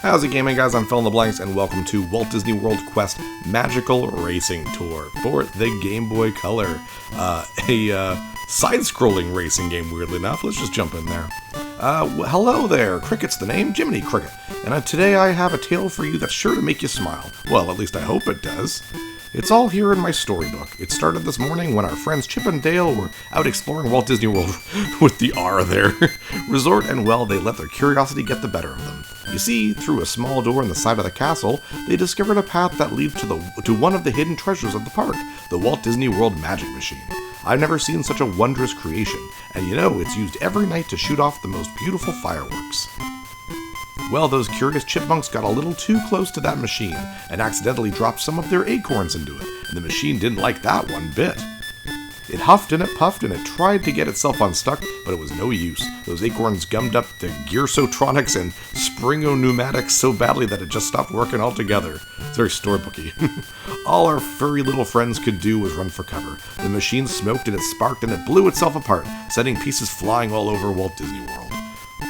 How's it gaming, guys? I'm Phil in the Blanks, and welcome to Walt Disney World Quest Magical Racing Tour for the Game Boy Color. A side-scrolling racing game, weirdly enough. Let's just jump in there. Hello there, Cricket's the name, Jiminy Cricket, and today I have a tale for you that's sure to make you smile. Well, at least I hope it does. It's all here in my storybook. It started this morning when our friends Chip and Dale were out exploring Walt Disney World with the R there resort, and well, they let their curiosity get the better of them. You see, through a small door in the side of the castle, they discovered a path that leads to one of the hidden treasures of the park, the Walt Disney World Magic Machine. I've never seen such a wondrous creation, and you know, it's used every night to shoot off the most beautiful fireworks. Well, those curious chipmunks got a little too close to that machine and accidentally dropped some of their acorns into it, and the machine didn't like that one bit. It huffed and it puffed and it tried to get itself unstuck, but it was no use. Those acorns gummed up the Gearsotronics and Springo-pneumatics so badly that it just stopped working altogether. It's very storybooky. All our furry little friends could do was run for cover. The machine smoked and it sparked and it blew itself apart, sending pieces flying all over Walt Disney World.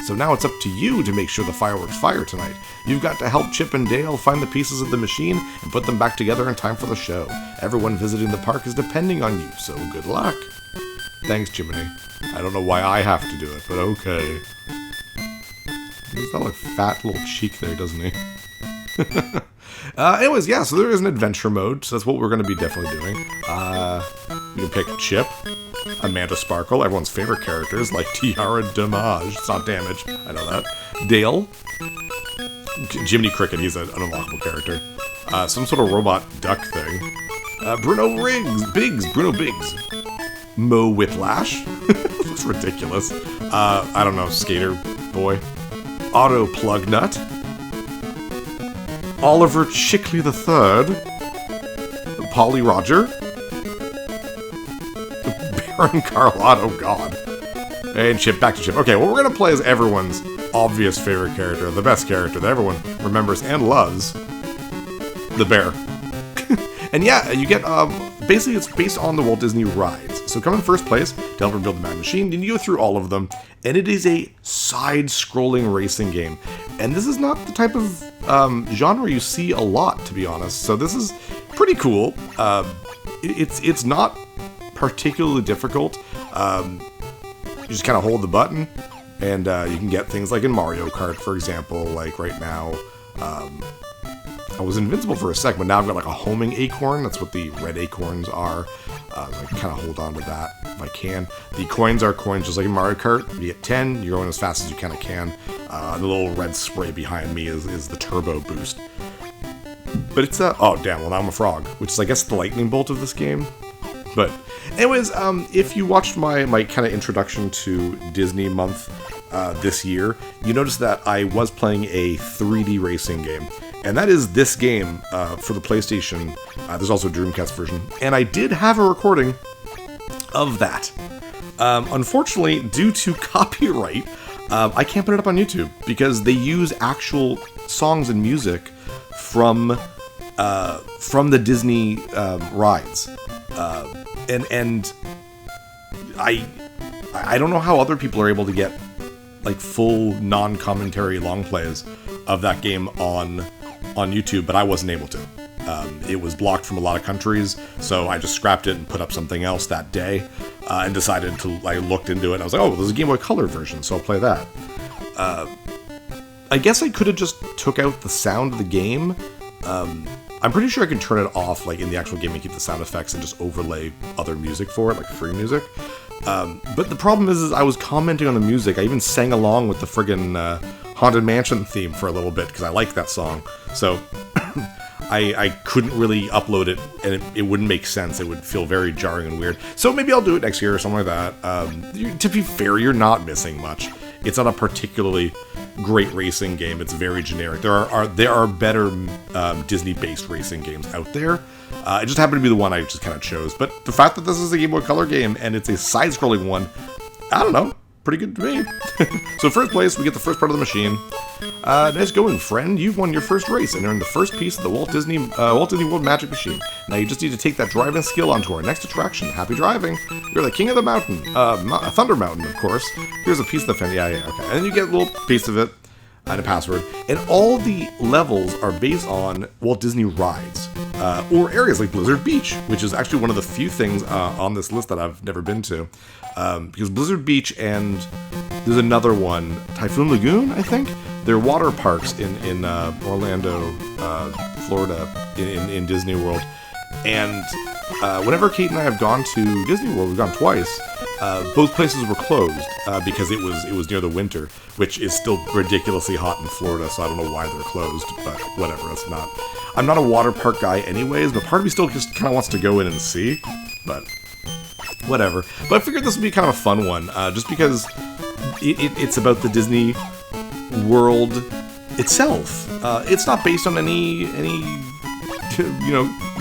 So now it's up to you to make sure the fireworks fire tonight. You've got to help Chip and Dale find the pieces of the machine and put them back together in time for the show. Everyone visiting the park is depending on you, so good luck. Thanks, Jiminy. I don't know why I have to do it, but okay. He's got like fat little cheek there, doesn't he? Anyways, yeah, so there is an adventure mode, so that's what we're going to be definitely doing. You can pick Chip, Amanda Sparkle, everyone's favorite characters, like Tiara Damage. It's not Damage, I know that. Dale. Jiminy Cricket, he's an unlockable character. Some sort of robot duck thing. Bruno Biggs. Mo Whiplash. Looks ridiculous. I don't know, Skater Boy. Otto Plugnut. Oliver Chickley III. Polly Roger. Baron Carlotta, oh god. And Chip, back to Chip. Okay, what we're going to play is everyone's obvious favorite character, the best character that everyone remembers and loves. The bear. And yeah, you get, basically it's based on the Walt Disney rides. So come in first place to help her build the Magic Machine, and you go through all of them, and it is a side-scrolling racing game. And this is not the type of genre you see a lot, to be honest. So this is pretty cool. It's not particularly difficult. You just kind of hold the button, and you can get things like in Mario Kart, for example. Like right now, I was invincible for a second, but now I've got like a homing acorn. That's what the red acorns are. So I can kind of hold on to that if I can. The coins are coins just like in Mario Kart. You get 10, you're going as fast as you kind of can. The little red spray behind me is the turbo boost. But it's oh damn, well now I'm a frog, which is I guess the lightning bolt of this game. But anyways, if you watched my kind of introduction to Disney month this year, you noticed that I was playing a 3D racing game. And that is this game for the PlayStation. There's also a Dreamcast version. And I did have a recording of that. Unfortunately, due to copyright, I can't put it up on YouTube because they use actual songs and music from the Disney rides. And I don't know how other people are able to get like full non-commentary long plays of that game on YouTube, but I wasn't able to. It was blocked from a lot of countries, so I just scrapped it and put up something else that day, and decided to, I looked into it, and I was like, oh, there's a Game Boy Color version, so I'll play that. I guess I could have just took out the sound of the game. I'm pretty sure I can turn it off, like, in the actual game and keep the sound effects and just overlay other music for it, like free music. But the problem is I was commenting on the music. I even sang along with the friggin' Haunted Mansion theme for a little bit, because I like that song. So, I couldn't really upload it, and it wouldn't make sense. It would feel very jarring and weird. So maybe I'll do it next year or something like that. To be fair, you're not missing much. It's not a particularly great racing game. It's very generic. There are better Disney-based racing games out there. It just happened to be the one I just kind of chose. But the fact that this is a Game Boy Color game and it's a side-scrolling one, I don't know, pretty good to me. So first place, we get the first part of the machine. Nice going, friend. You've won your first race and earned the first piece of the Walt Disney World Magic Machine. Now you just need to take that driving skill onto our next attraction. Happy driving. You're the king of the mountain. Thunder Mountain, of course. Here's a piece of the fan. Yeah, okay. And then you get a little piece of it. and a password. And all the levels are based on Walt Disney rides, or areas like Blizzard Beach, which is actually one of the few things on this list that I've never been to. Because Blizzard Beach and there's another one, Typhoon Lagoon, I think. They're water parks in Orlando, Florida, in Disney World. And whenever Kate and I have gone to Disney World, we've gone twice. Both places were closed because it was near the winter, which is still ridiculously hot in Florida. So I don't know why they're closed, but whatever. I'm not a water park guy, anyways. But part of me still just kind of wants to go in and see. But whatever. But I figured this would be kind of a fun one, just because it's about the Disney World itself. It's not based on any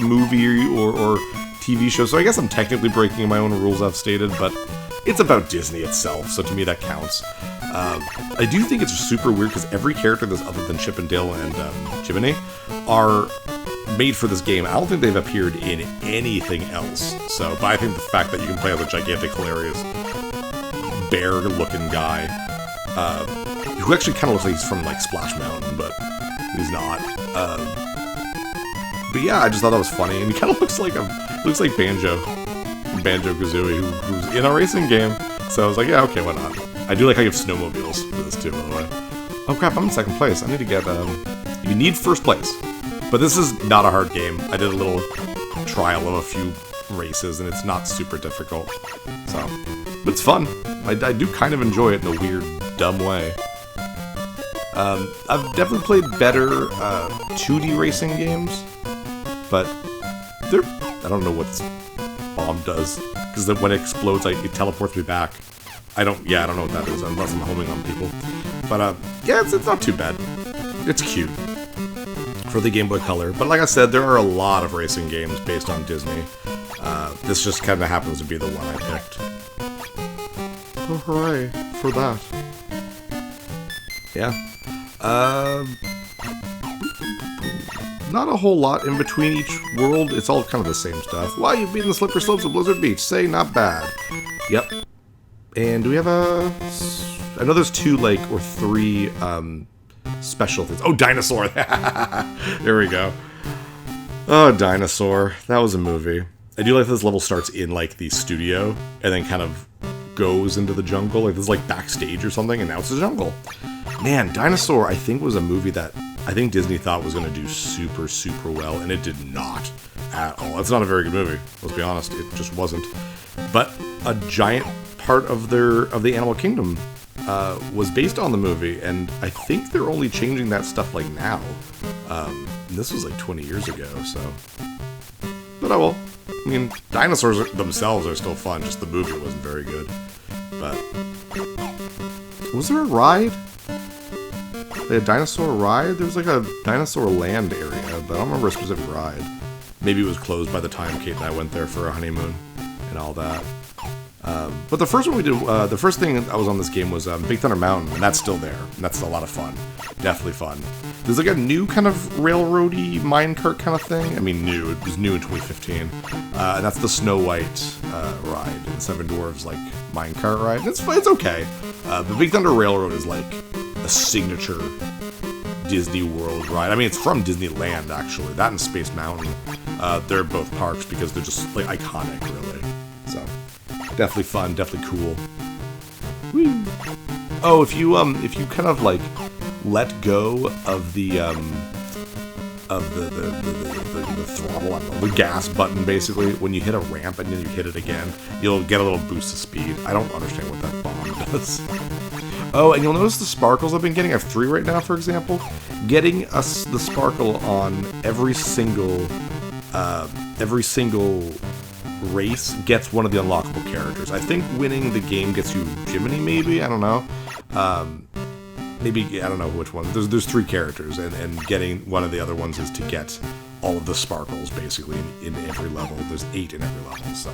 movie or TV show, so I guess I'm technically breaking my own rules I've stated, but it's about Disney itself, so to me that counts. I do think it's super weird because every character that's other than Chip and Dale and Jiminy are made for this game. I don't think they've appeared in anything else, but I think the fact that you can play as a gigantic, hilarious, bear-looking guy, who actually kind of looks like he's from, like, Splash Mountain, but he's not. But yeah, I just thought that was funny, and he kind of looks like Banjo-Kazooie, who's in a racing game. So I was like, yeah, okay, why not? I do like how you have snowmobiles for this too, by the way. Oh crap, I'm in second place. I need to get, you need first place. But this is not a hard game. I did a little trial of a few races, and it's not super difficult. So, but it's fun. I do kind of enjoy it in a weird, dumb way. I've definitely played better 2D racing games, but I don't know what this bomb does, because then when it explodes, it teleports me back. I don't know what that is, unless I'm homing on people. But yeah, it's not too bad. It's cute for the Game Boy Color. But like I said, there are a lot of racing games based on Disney. This just kind of happens to be the one I picked. Oh, hooray for that. Yeah. Not a whole lot in between each world. It's all kind of the same stuff. Wow, you've beaten the slippery slopes of Blizzard Beach. Say, not bad. Yep. And do we have I know there's 2, or 3, special things. Oh, Dinosaur! There we go. Oh, Dinosaur. That was a movie. I do like that this level starts in, the studio, and then kind of goes into the jungle. This is, backstage or something, and now it's the jungle. Man, Dinosaur, I think, was a movie that I think Disney thought was going to do super, super well, and it did not at all. It's not a very good movie, let's be honest. It just wasn't. But a giant part of the Animal Kingdom was based on the movie, and I think they're only changing that stuff now. This was 20 years ago, so. But oh well. I mean, dinosaurs themselves are still fun, just the movie wasn't very good. But was there a ride? A dinosaur ride? There was a dinosaur land area, but I don't remember a specific ride. Maybe it was closed by the time Kate and I went there for a honeymoon and all that. But the first one we did, the first thing I was on this game was Big Thunder Mountain, and that's still there. And that's a lot of fun. Definitely fun. There's a new kind of railroady minecart kind of thing. I mean, new. It was new in 2015. And that's the Snow White ride. The Seven Dwarves minecart ride. It's okay. The Big Thunder Railroad is a signature Disney World ride. I mean, it's from Disneyland, actually. That and Space Mountain. They're both parks because they're just iconic, really. So definitely fun, definitely cool. Whee! Oh, if you kind of let go of the throttle, I don't know, the gas button, basically, when you hit a ramp and then you hit it again, you'll get a little boost of speed. I don't understand what that bomb does. Oh, and you'll notice the sparkles I've been getting. I have 3 right now, for example. Getting the sparkle on every single race gets one of the unlockable characters. I think winning the game gets you Jiminy, maybe? I don't know. Maybe, I don't know which one. There's 3 characters, and getting one of the other ones is to get all of the sparkles, basically, in every level. There's 8 in every level, so.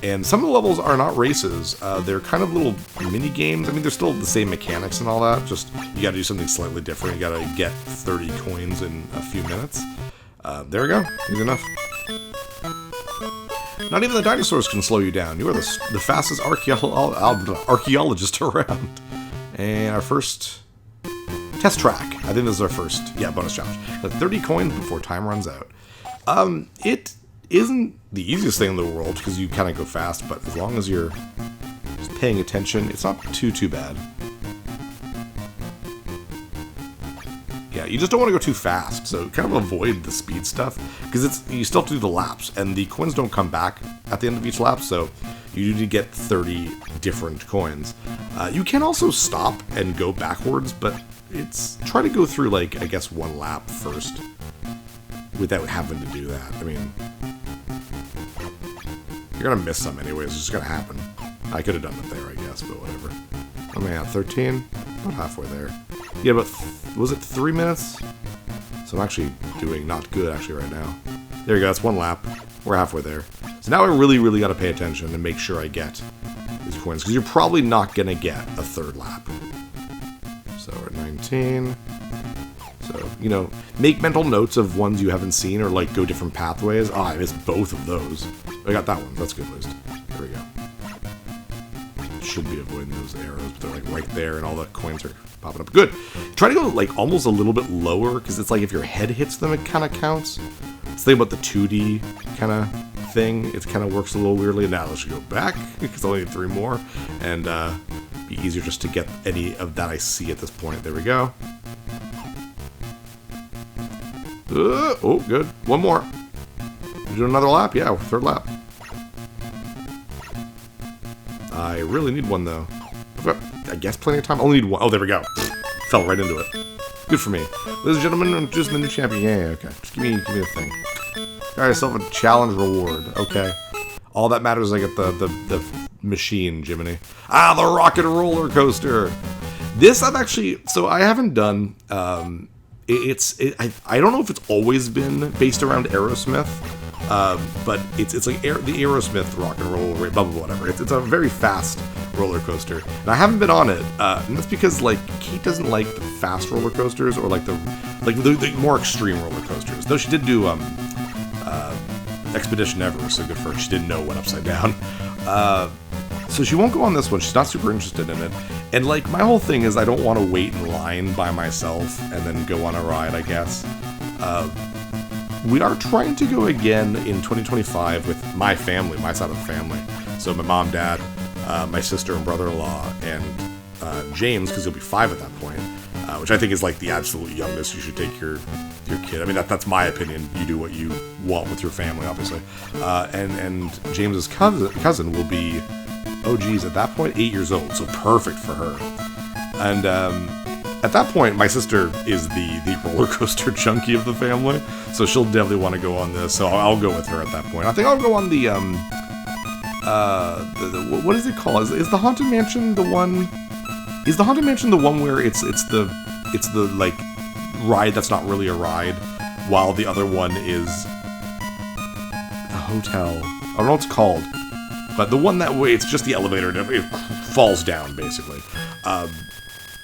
And some of the levels are not races. They're kind of little mini games. I mean, they're still the same mechanics and all that. Just, you gotta do something slightly different. You gotta get 30 coins in a few minutes. There we go. Easy enough. Not even the dinosaurs can slow you down. You are the fastest archaeologist around. And our first Test track. I think this is our first, bonus challenge. 30 coins before time runs out. It isn't the easiest thing in the world because you kind of go fast, but as long as you're just paying attention, it's not too bad. Yeah, you just don't want to go too fast, so kind of avoid the speed stuff, because you still have to do the laps, and the coins don't come back at the end of each lap, so you need to get 30 different coins. You can also stop and go backwards, but try to go through, like, I guess one lap first, without having to do that. I mean, you're gonna miss some anyways, it's just gonna happen. I could have done it there, I guess, but whatever. How many at 13? About halfway there. Yeah, but was it 3 minutes? So I'm actually doing not good actually right now. There you go, that's one lap. We're halfway there. So now I really got to pay attention and make sure I get these coins, because you're probably not going to get a third lap. So we're at 19. So, make mental notes of ones you haven't seen, or like go different pathways. Oh, I missed both of those. I got that one, that's good at least. There we go. Should be avoiding those arrows, but they're like right there and all the coins are popping up. Good. Try to go like almost a little bit lower, because it's like if your head hits them, it kind of counts. It's the thing about the 2D kind of thing. It kind of works a little weirdly. Now let's go back, because I only need 3 more, and be easier just to get any of that I see at this point. There we go. Oh, good. One more. Do another lap? Yeah, third lap. I really need one, though. I've got, I guess, plenty of time. I only need one. Oh, there we go. Fell right into it. Good for me. Ladies and gentlemen, I'm just the new champion. Yeah, okay. Just give me the thing. Got yourself a challenge reward. Okay. All that matters is I get the machine, Jiminy. Ah, the rocket roller coaster. This I've actually... So I haven't done... I don't know if it's always been based around Aerosmith. But it's like the Aerosmith rock and roll, blah, blah, whatever. It's a very fast roller coaster. And I haven't been on it. And that's because, like, Kate doesn't like the fast roller coasters or, like, the more extreme roller coasters. Though she did do Expedition Everest, so good for her. She didn't know it went upside down. So she won't go on this one. She's not super interested in it. And, like, my whole thing is I don't want to wait in line by myself and then go on a ride, I guess. We are trying to go again in 2025 with my family, my side of the family. So my mom, dad, my sister and brother-in-law, and James, because he'll be 5 at that point, which I think is like the absolute youngest you should take your kid. I mean, that's my opinion. You do what you want with your family, obviously. And James's cousin will be, oh geez, at that point, 8 years old, so perfect for her. And at that point, my sister is the roller coaster junkie of the family, so she'll definitely want to go on this. So I'll go with her at that point. I think I'll go on the what is it called? Is the Haunted Mansion the one? Is the Haunted Mansion the one where it's the like ride that's not really a ride, while the other one is the hotel? I don't know what it's called, but the one that way it's just the elevator and it falls down basically.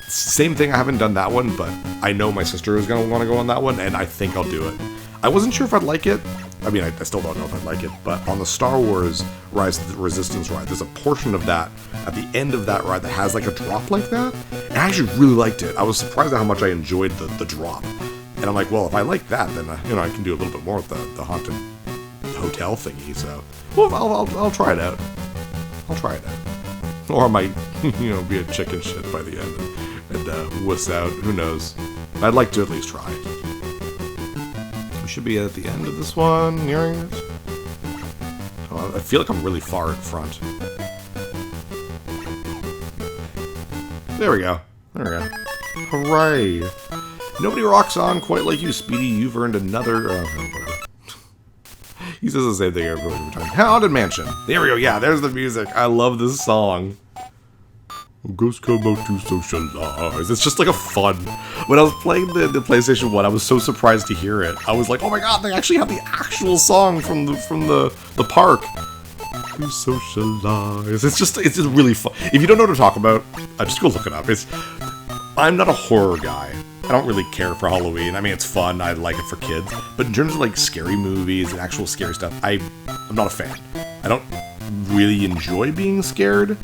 Same thing, I haven't done that one, but I know my sister is going to want to go on that one, and I think I'll do it. I wasn't sure if I'd like it. I mean, I still don't know if I'd like it, but on the Star Wars Rise of the Resistance ride, there's a portion of that, at the end of that ride, that has like a drop like that, and I actually really liked it. I was surprised at how much I enjoyed the drop. And I'm like, well, if I like that, then, I can do a little bit more with the haunted hotel thingy, so, well, I'll try it out. I'll try it out. Or I might, be a chicken shit by the end. And wuss out. Who knows? I'd like to at least try. We should be at the end of this one, nearing it. Oh, I feel like I'm really far in front. There we go. Hooray! Nobody rocks on quite like you, Speedy. You've earned another... whatever. He says the same thing every time. Haunted Mansion. There we go. Yeah, there's the music. I love this song. Ghosts come out to socialize. It's just like a fun. When I was playing the PlayStation 1, I was so surprised to hear it. I was like, oh my god, they actually have the actual song from the park. To socialize. It's just really fun. If you don't know what to talk about, just go look it up. I'm not a horror guy. I don't really care for Halloween. I mean, it's fun. I like it for kids. But in terms of like scary movies and actual scary stuff, I'm not a fan. I don't really enjoy being scared.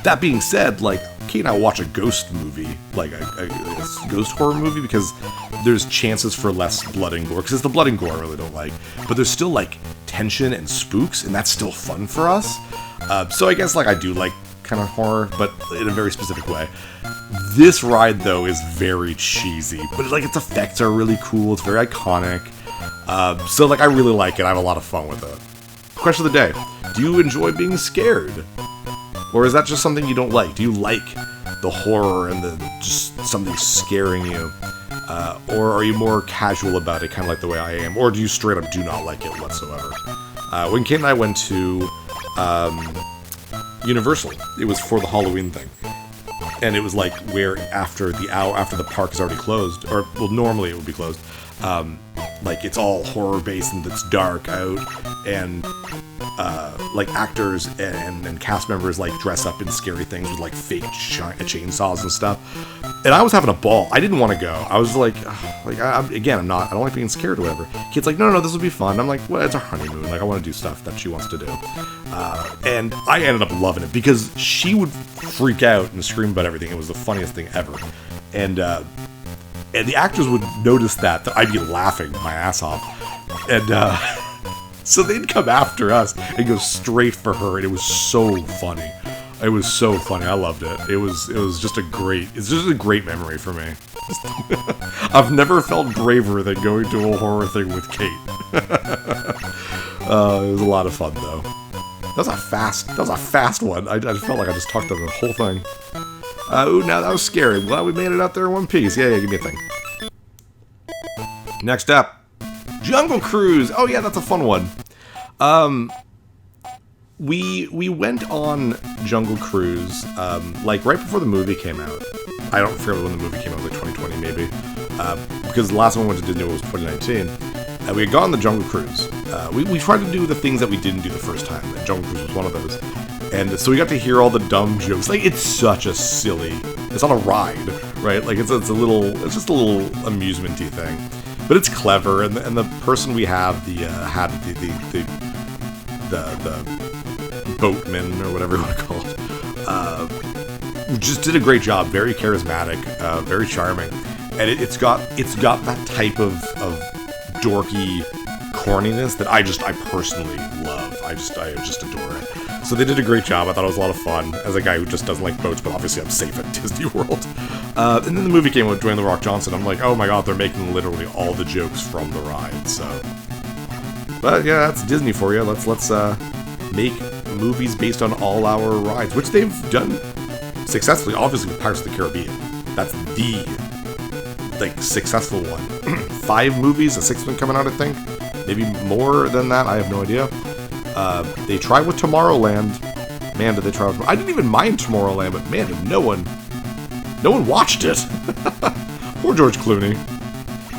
That being said, like, Kate and I watch a ghost movie, like a ghost horror movie, because there's chances for less blood and gore, because it's the blood and gore I really don't like, but there's still like tension and spooks, and that's still fun for us. So I guess like I do like kind of horror, but in a very specific way. This ride though is very cheesy, but like its effects are really cool. It's very iconic. So like I really like it. I have a lot of fun with it. Question of the day: do you enjoy being scared, or is that just something you don't like? Do you like the horror and the just something scaring you, or are you more casual about it, kind of like the way I am, or do you straight up do not like it whatsoever? When Kate and I went to Universal, it was for the Halloween thing, and it was like where after the park is already closed, or well, normally it would be closed. Like it's all horror based and it's dark out, and like actors and cast members like dress up in scary things with like fake chainsaws and stuff. And I was having a ball. I didn't want to go. I was like I don't like being scared or whatever. Kid's like, no, this will be fun. I'm like, well, it's our honeymoon. Like I want to do stuff that she wants to do. And I ended up loving it because she would freak out and scream about everything. It was the funniest thing ever. And the actors would notice that I'd be laughing my ass off. And so they'd come after us and go straight for her, and it was so funny. It was so funny. I loved it. It was just a great memory for me. I've never felt braver than going to a horror thing with Kate. It was a lot of fun though. That was a fast one. I felt like I just talked about the whole thing. Ooh, now that was scary. Glad we made it out there in one piece. Yeah, give me a thing. Next up, Jungle Cruise. Oh yeah, that's a fun one. We went on Jungle Cruise like right before the movie came out. I don't forget when the movie came out, like 2020 maybe, because the last one we went to Disney was 2019. We had gone on the Jungle Cruise. We tried to do the things that we didn't do the first time, and Jungle Cruise was one of those. And so we got to hear all the dumb jokes. Like, it's such a silly... It's not a ride, right? Like, it's just a little amusement-y thing. But it's clever, and the person we have, the boatman, or whatever you want to call it, just did a great job. Very charismatic, very charming. And it's got that type of dorky corniness that I personally love. I just adore it. So they did a great job. I thought it was a lot of fun as a guy who just doesn't like boats, but obviously I'm safe at Disney World. And then the movie came out with Dwayne "The Rock" Johnson. I'm like, oh my god, they're making literally all the jokes from the ride. So, but yeah, that's Disney for you. Let's make movies based on all our rides, which they've done successfully. Obviously, with Pirates of the Caribbean, that's the successful one. 5 movies, a 6th one coming out, I think. Maybe more than that. I have no idea. They tried with Tomorrowland. Man, did they try with... I didn't even mind Tomorrowland, but man, no one watched it. Poor George Clooney.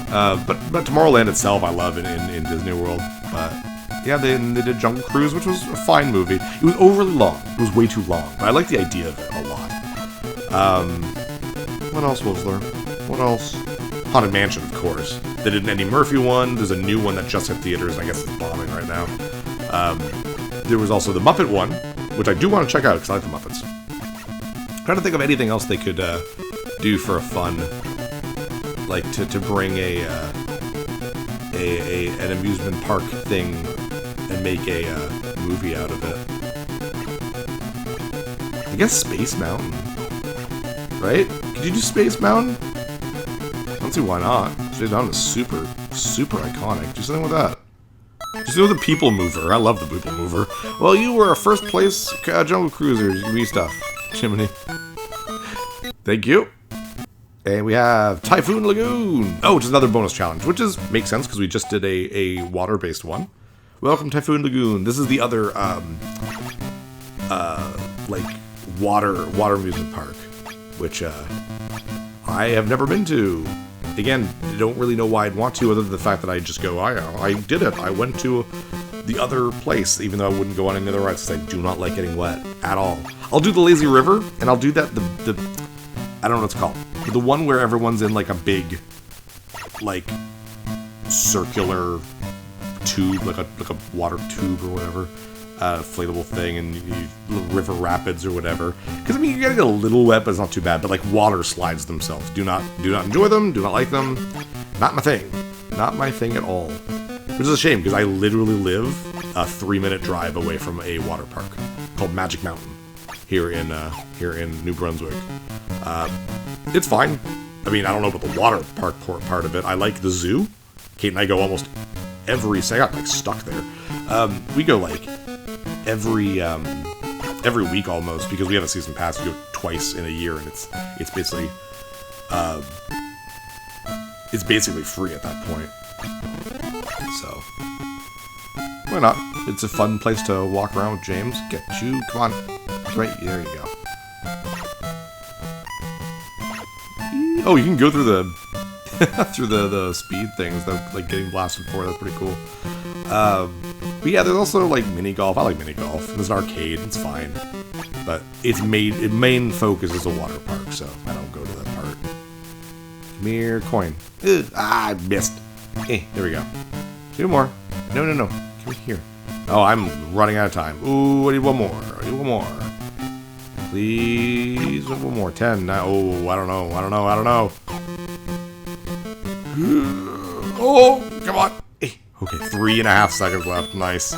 But Tomorrowland itself, I love in Disney World. But yeah, they did Jungle Cruise, which was a fine movie. It was overly long. It was way too long. But I like the idea of it a lot. What else was there? What else? Haunted Mansion, of course. They did an Eddie Murphy one. There's a new one that just hit theaters, and I guess it's bombing right now. There was also the Muppet one, which I do want to check out because I like the Muppets. I'm trying to think of anything else they could do for a fun, like to bring an amusement park thing and make a movie out of it. I guess Space Mountain, right? Could you do Space Mountain? I don't see why not. Space Mountain is super iconic. Do something with that. Just do the People Mover. I love the People Mover. Well, you were a first place Jungle Cruisers. Give me stuff, Jiminy. Thank you. And we have Typhoon Lagoon. Oh, which is another bonus challenge, which makes sense because we just did a water-based one. Welcome, Typhoon Lagoon. This is the other water amusement park, which I have never been to. Again, I don't really know why I'd want to, other than the fact that I just go, I did it. I went to the other place, even though I wouldn't go on any other rides, because I do not like getting wet at all. I'll do the Lazy River, and I'll do that, I don't know what it's called. The one where everyone's in, like, a big, like, circular tube, like a water tube or whatever. inflatable thing, and river rapids or whatever. Because I mean, you gotta get a little wet, but it's not too bad. But like water slides themselves, do not enjoy them, do not like them. Not my thing, not my thing at all. Which is a shame because I literally live a 3-minute drive away from a water park called Magic Mountain here in New Brunswick. It's fine. I mean, I don't know about the water park part of it. I like the zoo. Kate and I go almost every. I got like stuck there. We go like every week almost because we have a season pass. We go twice in a year, and it's basically free at that point. So why not? It's a fun place to walk around with James. Get you, come on, right there you go. Oh, you can go through the through the speed things that like getting blasted for. That's pretty cool. But yeah, there's also like mini golf. I like mini golf. There's an arcade. It's fine, but its main focus is a water park, so I don't go to that part. Come here, coin. Ugh, I missed. There we go. 2 more. No. Come here. Oh, I'm running out of time. Ooh, I need one more. Please, one more. 10. Oh, I don't know. Oh, come on. Okay, 3.5 seconds left. Nice.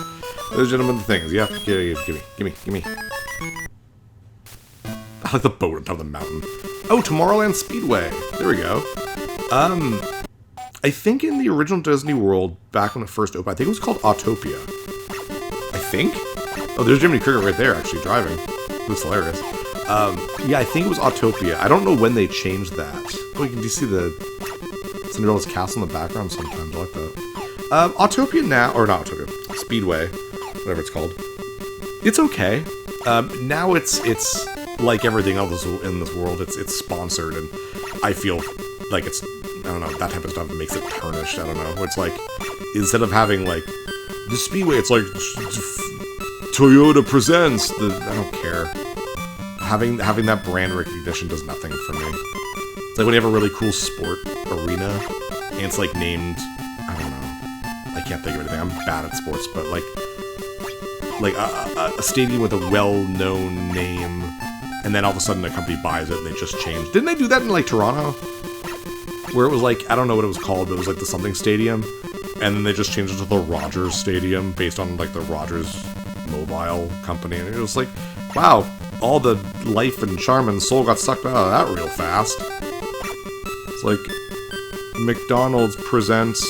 Legitimate things. Yep. Gimme. I like the boat on top of the mountain. Oh, Tomorrowland Speedway. There we go. I think in the original Disney World, back when it first opened, I think it was called Autopia. I think? Oh, there's Jiminy Cricket right there, actually, driving. Looks hilarious. Yeah, I think it was Autopia. I don't know when they changed that. Oh, you can see the Cinderella's castle in the background sometimes. I like that. Autopia now, or not Autopia, Speedway, whatever it's called. It's okay. Now it's like everything else in this world. It's sponsored, and I feel like it's, I don't know, that type of stuff makes it tarnished. I don't know. Where it's like, instead of having like the Speedway, it's like Toyota presents. I don't care. Having that brand recognition does nothing for me. It's like when you have a really cool sport arena, and it's like named, I don't know, I can't think of anything. I'm bad at sports, but like a stadium with a well-known name, and then all of a sudden a company buys it and they just changed. Didn't they do that in like Toronto? Where it was like, I don't know what it was called, but it was like the something stadium, and then they just changed it to the Rogers Stadium based on like the Rogers mobile company, and it was like, wow, all the life and charm and soul got sucked out of that real fast. It's like McDonald's presents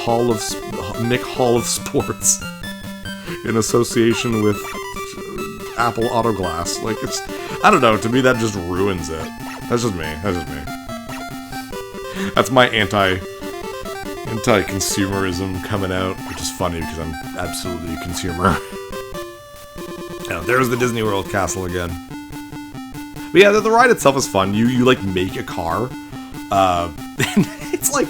Mick Hall of Sports in association with Apple Auto Glass. Like, it's, I don't know, to me that just ruins it. That's just me. That's my anti-consumerism coming out, which is funny because I'm absolutely a consumer. Oh, there's the Disney World castle again. But yeah, the ride itself is fun. You like make a car. And it's like,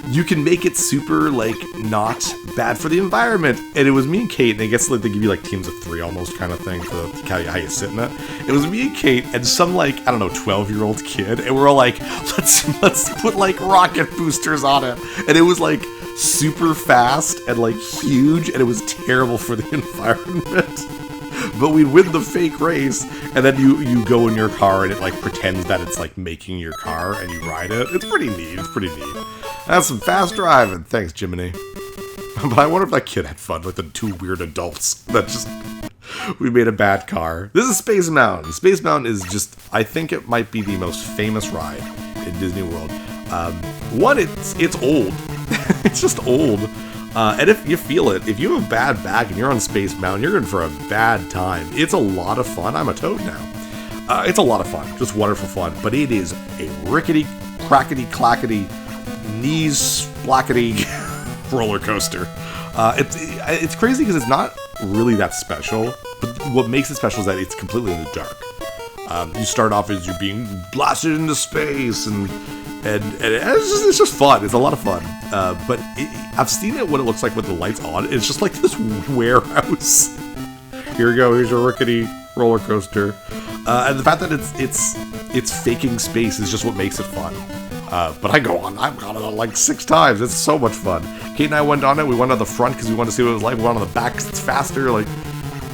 you can make it super, like, not bad for the environment. And it was me and Kate, and I guess like they give you like teams of 3 almost kind of thing for how you sit in it. It was me and Kate and some like, I don't know, 12-year-old kid, and we're all like, let's put like rocket boosters on it. And it was like super fast and like huge, and it was terrible for the environment. But we win the fake race, and then you go in your car and it like pretends that it's like making your car and you ride it. It's pretty neat. That's some fast driving. Thanks, Jiminy. But I wonder if that kid had fun with the 2 weird adults that just, we made a bad car. This is Space Mountain. Space Mountain is just, I think it might be the most famous ride in Disney World. One, it's old. It's just old. And if you feel it, if you have a bad back and you're on Space Mountain, you're in for a bad time. It's a lot of fun. I'm a toad now. It's a lot of fun. Just wonderful fun. But it is a rickety, crackety, clackety, knees splackety roller coaster. It's crazy because it's not really that special. But what makes it special is that it's completely in the dark. You start off as you're being blasted into space, and it's just fun. It's a lot of fun. But I've seen it what it looks like with the lights on. It's just like this warehouse. Here we go. Here's your rickety roller coaster. And the fact that it's faking space is just what makes it fun. But I've gone on it like 6 times. It's so much fun. Kate and I went on it. We went on the front because we wanted to see what it was like. We went on the back because it's faster. Like,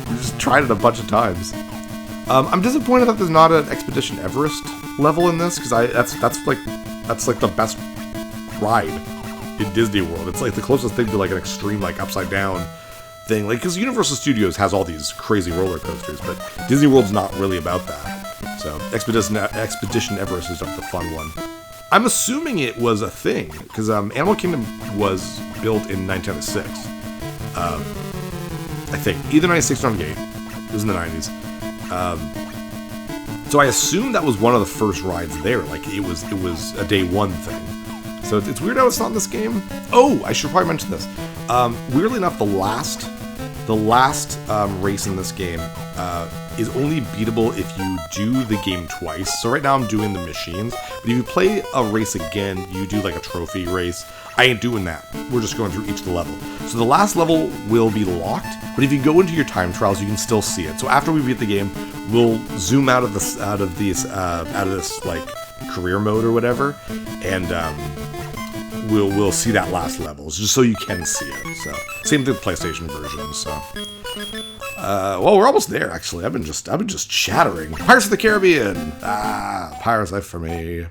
we just tried it a bunch of times. I'm disappointed that there's not an Expedition Everest level in this, because that's like the best ride in Disney World. It's like the closest thing to like an extreme like upside down thing. Like, because Universal Studios has all these crazy roller coasters, but Disney World's not really about that. So Expedition Everest is the fun one. I'm assuming it was a thing, because Animal Kingdom was built in 1996. I think either 96 or 98. It was in the 90s. So I assume that was one of the first rides there. Like, it was a day one thing. So it's weird how it's not in this game. Oh, I should probably mention this. Weirdly enough, the last race in this game is only beatable if you do the game twice. So right now I'm doing the machines, but if you play a race again, you do like a trophy race. I ain't doing that. We're just going through each of the level. So the last level will be locked, but if you go into your time trials, you can still see it. So after we beat the game, we'll zoom out of this like career mode or whatever, and we'll see that last level, just so you can see it. So same thing with the PlayStation version. So well, we're almost there. Actually, I've been just chattering. Pirates of the Caribbean. Pirates Life for me.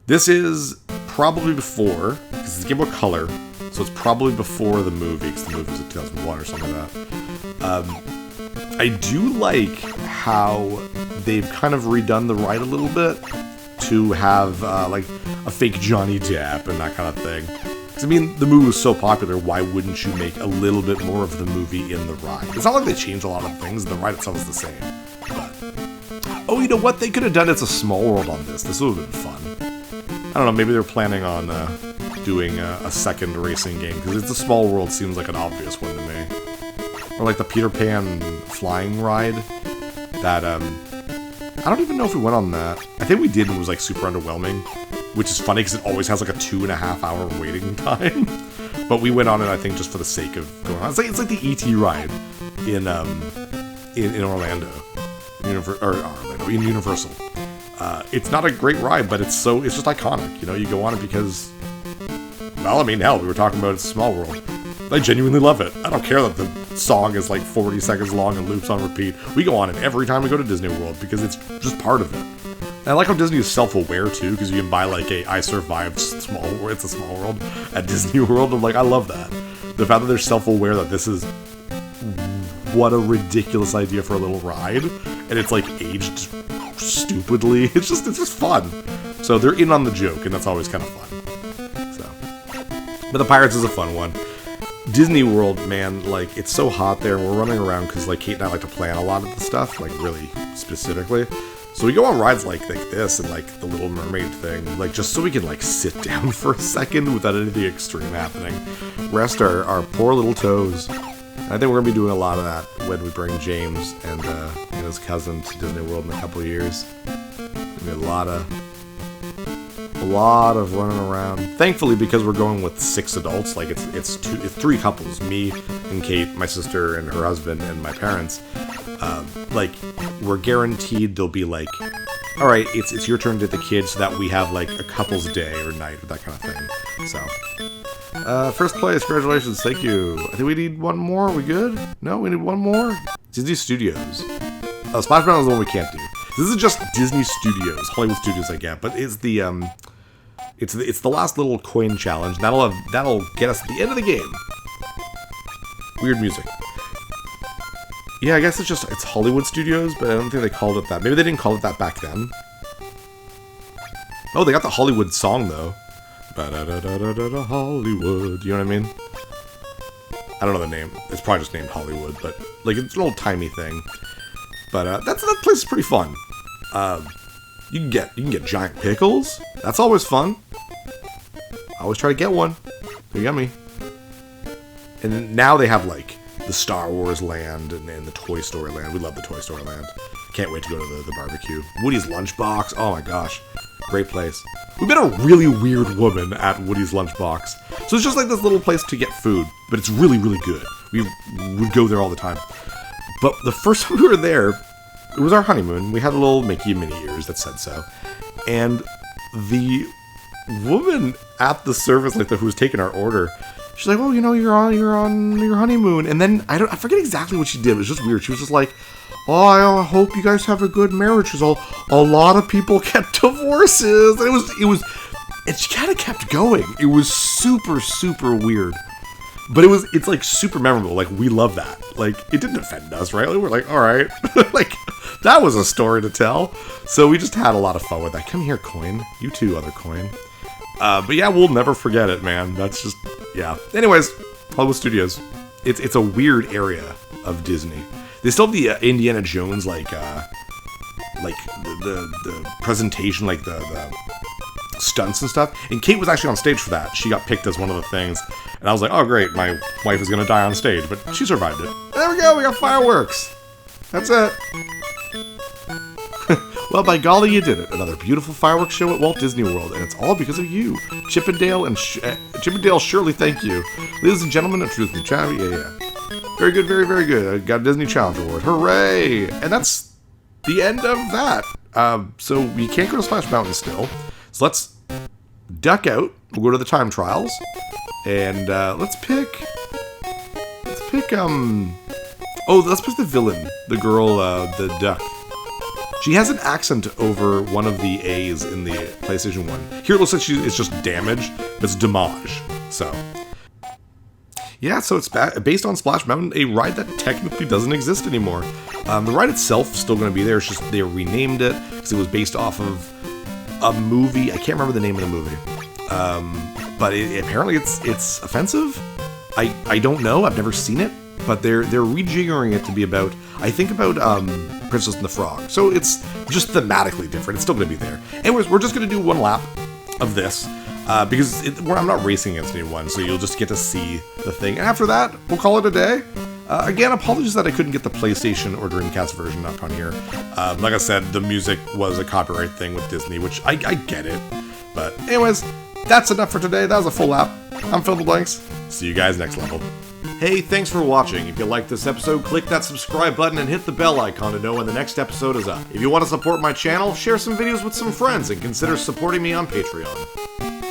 This is probably before, because it's a Game Boy Color, so it's probably before the movie, because the movie was in 2001 or something like that. I do like how they've kind of redone the ride a little bit to have like a fake Johnny Depp and that kind of thing. Because I mean, the movie was so popular, why wouldn't you make a little bit more of the movie in the ride? It's not like they changed a lot of things, the ride itself is the same. But, oh, you know what? They could have done It's a Small World on this. This would have been fun. I don't know, maybe they're planning on doing a second racing game, because It's a Small World seems like an obvious one to me. Or like the Peter Pan flying ride, that, I don't even know if we went on that. I think we did, and it was like super underwhelming, which is funny because it always has like a 2.5 hour waiting time. But we went on it, I think, just for the sake of going on. It's like the E.T. ride in Orlando, in Universal. It's not a great ride, but it's just iconic. You know, you go on it because, well, I mean, hell, we were talking about It's a Small World. I genuinely love it. I don't care that the song is like 40 seconds long and loops on repeat. We go on it every time we go to Disney World because it's just part of it. And I like how Disney is self-aware too, because you can buy like I survived It's a Small World at Disney World. I'm like, I love that. The fact that they're self-aware that this is what a ridiculous idea for a little ride, and it's like aged stupidly. It's just fun. So they're in on the joke, and that's always kind of fun. So, but the Pirates is a fun one. Disney World, man, like, it's so hot there, and we're running around because, like, Kate and I like to plan a lot of the stuff, like, really specifically. So we go on rides like this and, like, the Little Mermaid thing, like, just so we can, like, sit down for a second without anything extreme happening. Rest our poor little toes. I think we're going to be doing a lot of that when we bring James and his cousin to Disney World in a couple of years. There'll be a lot of running around. Thankfully, because we're going with 6 adults, like it's 3 couples, me and Kate, my sister and her husband, and my parents. Like, we're guaranteed there'll be like, all right, it's your turn to get the kids, so that we have like a couple's day or night or that kind of thing. So, first place, congratulations, thank you. I think we need one more. Are we good? No, we need one more. Disney Studios. Splash Mountain is the one we can't do. This is just Disney Studios, Hollywood Studios, I get, but it's the it's the last little coin challenge. That'll get us to the end of the game. Weird music. Yeah, I guess it's Hollywood Studios, but I don't think they called it that. Maybe they didn't call it that back then. Oh, they got the Hollywood song though. Ba-da-da-da-da-da Hollywood. You know what I mean? I don't know the name. It's probably just named Hollywood, but like it's an old timey thing. But that place is pretty fun. You can get giant pickles. That's always fun. I always try to get one. They're yummy. And then now they have like the Star Wars land and the Toy Story land. We love the Toy Story land. Can't wait to go to the barbecue. Woody's Lunchbox. Oh my gosh. Great place. We met a really weird woman at Woody's Lunchbox. So it's just like this little place to get food, but it's really, really good. We would go there all the time. But the first time we were there, it was our honeymoon. We had a little Mickey and Minnie ears that said so. And the woman at the service, like who was taking our order, she's like, "Oh, you're on your honeymoon," and then I forget exactly what she did. It was just weird. She was just like, "Oh, I hope you guys have a good marriage, because a lot of people get divorces." And and she kind of kept going. It was super, super weird. But it's like super memorable. Like, we love that. Like, it didn't offend us, right? Like, we're like, all right. Like, that was a story to tell. So we just had a lot of fun with that. Come here, coin. You too, other coin. But yeah, we'll never forget it, man. That's just, yeah. Anyways, Hollywood Studios. It's a weird area of Disney. They still have the Indiana Jones, like the presentation, like the stunts and stuff. And Kate was actually on stage for that. She got picked as one of the things. And I was like, oh great, my wife is going to die on stage. But she survived it. There we go, we got fireworks. That's it. Well, by golly, you did it. Another beautiful fireworks show at Walt Disney World. And it's all because of you. Chippendale and Chippendale, surely thank you. Ladies and gentlemen, a truth and chat. Yeah. Very good, very, very good. I got a Disney Challenge Award. Hooray! And that's the end of that. So you can't go to Splash Mountain still. So let's duck out. We'll go to the time trials. And let's pick the villain. The girl, the duck. She has an accent over one of the A's in the PlayStation 1. Here it looks like it's just damage. It's damage. So, yeah, so it's based on Splash Mountain, a ride that technically doesn't exist anymore. The ride itself is still going to be there. It's just they renamed it because it was based off of a movie. I can't remember the name of the movie. But apparently it's offensive. I don't know. I've never seen it. But they're rejiggering it to be about, I think, about Princess and the Frog. So it's just thematically different. It's still going to be there. Anyways, we're just going to do one lap of this. Because I'm not racing against anyone, so you'll just get to see the thing. And after that, we'll call it a day. Again, apologies that I couldn't get the PlayStation or Dreamcast version up on here. Like I said, the music was a copyright thing with Disney, which I get it. But anyways, that's enough for today. That was a full lap. I'm Phil the Blanks. See you guys next level. Hey, thanks for watching. If you liked this episode, click that subscribe button and hit the bell icon to know when the next episode is up. If you want to support my channel, share some videos with some friends and consider supporting me on Patreon.